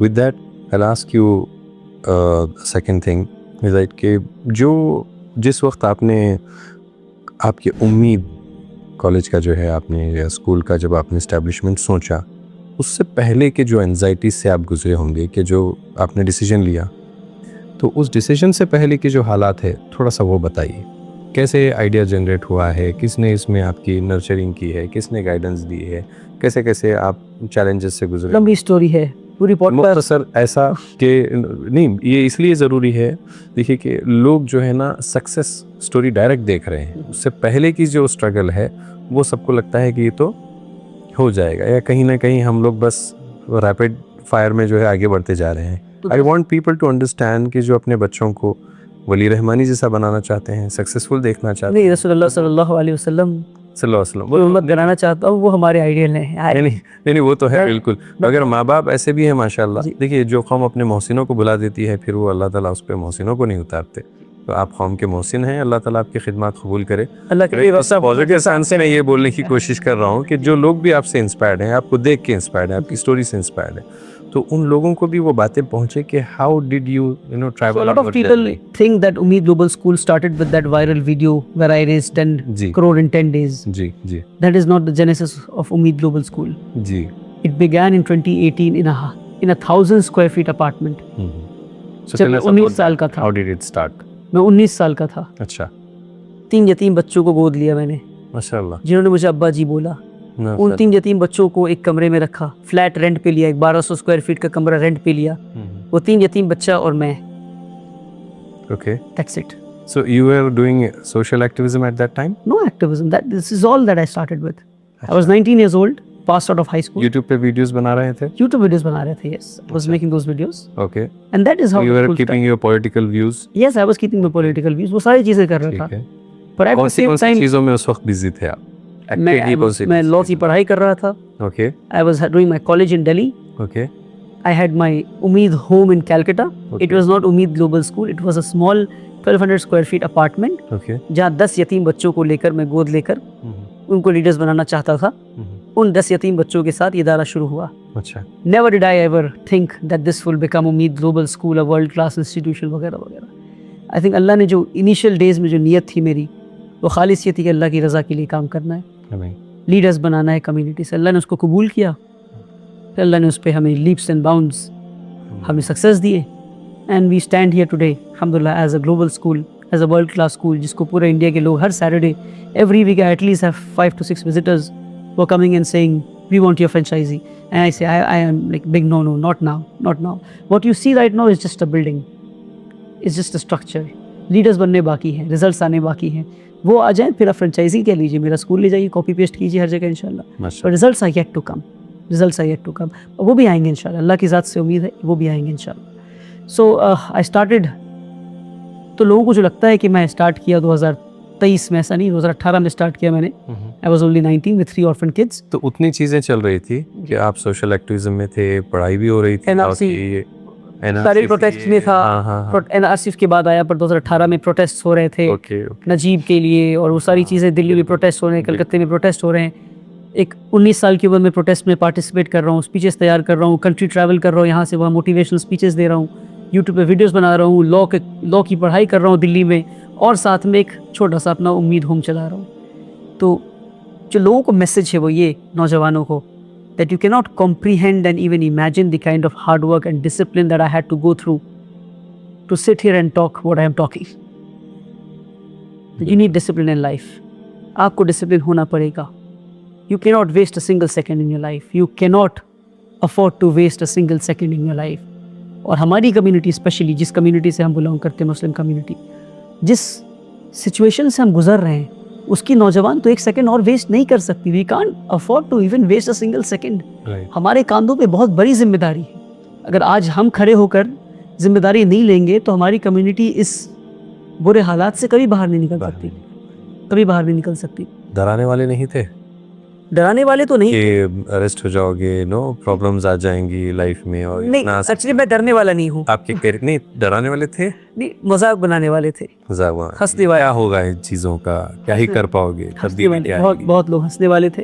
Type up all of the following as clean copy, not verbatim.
With that I ask you second thing is that कि जो जिस वक्त आपने आपकी उम्मीद कॉलेज का जो है आपने या स्कूल का जब आपने इस्टेब्लिशमेंट सोचा, उससे पहले के जो एंजाइटी से आप गुजरे होंगे कि जो आपने डिसीजन लिया, तो उस डिसीजन से पहले के जो हालात है थोड़ा सा वो बताइए। कैसे आइडिया जनरेट हुआ है, किसने इसमें आपकी नर्चरिंग की है, किसने गाइडेंस दी है, कैसे कैसे आप चैलेंजेस से गुजरे? लंबी स्टोरी है पूरी पॉडकास्ट। सर ऐसा कि नहीं, ये इसलिए ज़रूरी है, देखिए कि लोग जो है ना सक्सेस स्टोरी डायरेक्ट देख रहे हैं, उससे पहले की जो स्ट्रगल है वो सबको लगता है कि ये तो हो जाएगा, या कहीं ना कहीं हम लोग बस रैपिड फायर में जो है आगे बढ़ते जा रहे हैं। I want people to understand कि जो अपने बच्चों को वली रहमानी जैसा बनाना चाहते हैं, सक्सेसफुल देखना चाहते हैं, नहीं, रसूलुल्लाह सल्लल्लाहु अलैहि वसल्लम सल्लल्लाहु अलैहि वसल्लम वो उम्मत बनाना चाहता हूँ, वो हमारे आइडियल हैं। नहीं वो तो है बिल्कुल। अगर माँ बाप ऐसे भी हैं माशाल्लाह, देखिए जो कौम अपने मोहसिनों को बुला देती है फिर वो अल्लाह ताला उस पर मोहसिनों को नहीं उतारते। तो आप कौम के मोहसिन हैं, अल्लाह ताला आपकी खिदमत कबूल करे। अल्लाह के पॉजिटिव सेंस से मैं ये बोलने की कोशिश कर रहा हूँ कि जो लोग भी आपसे इंस्पायर्ड हैं, आपको देख के इंस्पायर्ड हैं, आपकी स्टोरी से इंस्पायर्ड है, तो उन लोगों को भी वो बातें पहुंचे कि how did you know So travel. a lot of people think that Umeed Global School started with that viral video where I raised 10 जी crore in 10 days. जी जी That is not the genesis of Umeed Global School. जी। It began in 2018 in a 1,000 square feet apartment. So जब tell मैं us 19 about साल that. का था। How did it start? मैं 19 साल का था। अच्छा, 3 यतीम बच्चों को गोद लिया मैंने, माशाल्लाह। जिन्होंने मुझे अब्बा जी बोला। उन 3 यतीम बच्चों को एक कमरे में रखा, फ्लैट रेंट पे लिया, एक 1200 स्क्वायर फीट का कमरा रेंट पे लिया। वो 3 यतीम बच्चा और मैं। Okay. That's it. So you were doing social activism at that time? No activism. This is all that I started with. I was 19 years old, passed out of high school. YouTube पे videos बना रहे थे? YouTube videos बना रहे थे, yes. I was making those videos. Okay. And that is how So you the were school keeping your political views? started. Yes, I was keeping my political views. वो सारी चीजें कर रहा था। ठीक है। But at कौन the सी same time, चीज़ों में उस वक्त बिजी थे आप? मैं लॉ की पढ़ाई कर रहा था। Okay. I was doing my college in Delhi. Okay. I had my Umeed home in Calcutta. Okay. It was not Umeed Global School. It was a small 1200 square feet apartment. Okay. जहाँ 10 यतीम बच्चों को लेकर मैं गोद लेकर उनको leaders बनाना चाहता था। उन 10 यतीम बच्चों के साथ ये इदारा शुरू हुआ। अच्छा। Never did I ever think that this will become Umeed Global School, a world class institution वगैरह वगैरह। I think अल्लाह ने जो इनिशियल डेज में जो नीयत थी मेरी, वो खालिस ये थी कि अल्लाह की रज़ा के लिए काम करना है, लीडर्स बनाना है कम्युनिटी से। अल्लाह ने उसको कबूल किया, फिर अल्लाह ने उस पर हमें लीप्स एंड बाउंड्स हमें सक्सेस दिए। And we stand here today अल्हम्दुलिल्लाह as a global school, as a world class school, जिसको पूरे इंडिया के लोग हर Saturday every week I at least have 5 to 6 visitors who are coming and saying we want your franchisee, and I say I am like big no, not now. What you see right now is just a building, it's just a structure. Leaders बनने बाकी हैं, results आने बाकी हैं, वो आ जाएं फिर आप फ्रेंचाइजी कह लीजिए, मेरा स्कूल ले जाइए, कॉपी पेस्ट कीजिए हर जगह इंशाल्लाह। पर results are yet to come, वो भी आएंगे इंशाल्लाह, अल्लाह की ज़ात से उम्मीद है वो भी आएंगे इंशाल्लाह। सो आई स्टार्टेड, तो लोगों को जो लगता है कि मैं स्टार्ट किया 2023 में, ऐसा नहीं, 2018 में स्टार्ट किया मैंने। I was only 19 with 3 orphan kids. तो उतनी चीज़ें चल रही थी कि आप सोशल एक्टिविज्म में थे, पढ़ाई भी हो रही थी, सारे प्रोटेस्ट में था। एनआरसी के बाद आया, पर 2018 में प्रोटेस्ट हो रहे थे नजीब के लिए, और वो सारी चीज़ें, दिल्ली में प्रोटेस्ट हो रहे हैं, कलकत्ते में प्रोटेस्ट हो रहे हैं। एक 19 साल की उम्र में प्रोटेस्ट में पार्टिसिपेट कर रहा हूँ, स्पीचेस तैयार कर रहा हूँ, कंट्री ट्रैवल कर रहा हूँ, यहाँ से वहाँ मोटिवेशनल स्पीचेस दे रहा हूँ, यूट्यूब पे वीडियोस बना रहा हूँ, लॉ की पढ़ाई कर रहा हूँ दिल्ली में, और साथ में एक छोटा सा अपना उम्मीद होम चला रहा हूँ। तो जो लोगों को मैसेज है वो ये, नौजवानों को, that you cannot comprehend and even imagine the kind of hard work and discipline that I had to go through to sit here and talk what I am talking. You need discipline in life. आपको discipline होना पड़ेगा. You cannot waste a single second in your life. You cannot afford to waste a single second in your life. और हमारी community, specially जिस community से हम belong करते हैं, मुस्लिम कम्युनिटी, जिस सिचुएशन से हम गुजर रहे हैं, उसकी नौजवान तो एक सेकंड और वेस्ट नहीं कर सकती। We can't afford to even waste a single second. हमारे कांधों पे बहुत बड़ी जिम्मेदारी है। अगर आज हम खड़े होकर जिम्मेदारी नहीं लेंगे तो हमारी कम्युनिटी इस बुरे हालात से कभी बाहर नहीं निकल सकती। डराने वाले नहीं थे? डराने वाले तो नहीं, कि अरेस्ट हो जाओगे, नो प्रॉब्लम्स आ जाएंगी लाइफ में, और नहीं, एक्चुअली मैं डरने वाला नहीं हूँ। आपके कैरेक्टर नहीं डराने वाले थे? नहीं, मजाक बनाने वाले थे, हंसने वाले। क्या होगा इन चीजों का, क्या ही कर पाओगे? बहुत लोग हंसने वाले थे,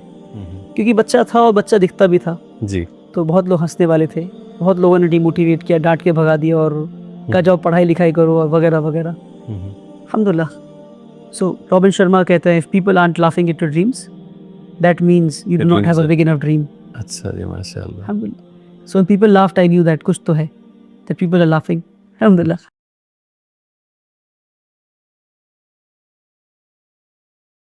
क्योंकि बच्चा था और बच्चा दिखता भी था जी, तो बहुत लोग हंसने वाले थे। बहुत लोगों ने डिमोटिवेट किया, डांट के भगा दिया और कहा जाओ पढ़ाई लिखाई करो और वगैरह वगैरह। अल्हम्दुलिल्लाह। सो रॉबिन शर्मा कहते हैं, if people aren't laughing at your dreams, that means you do It not means have a that- big enough dream. अच्छा जी, माशाल्लाह। अल्हम्दुलिल्लाह। So when people laughed, I knew that कुछ तो है, दैट पीपल आर लाफिंग। अल्हम्दुलिल्लाह।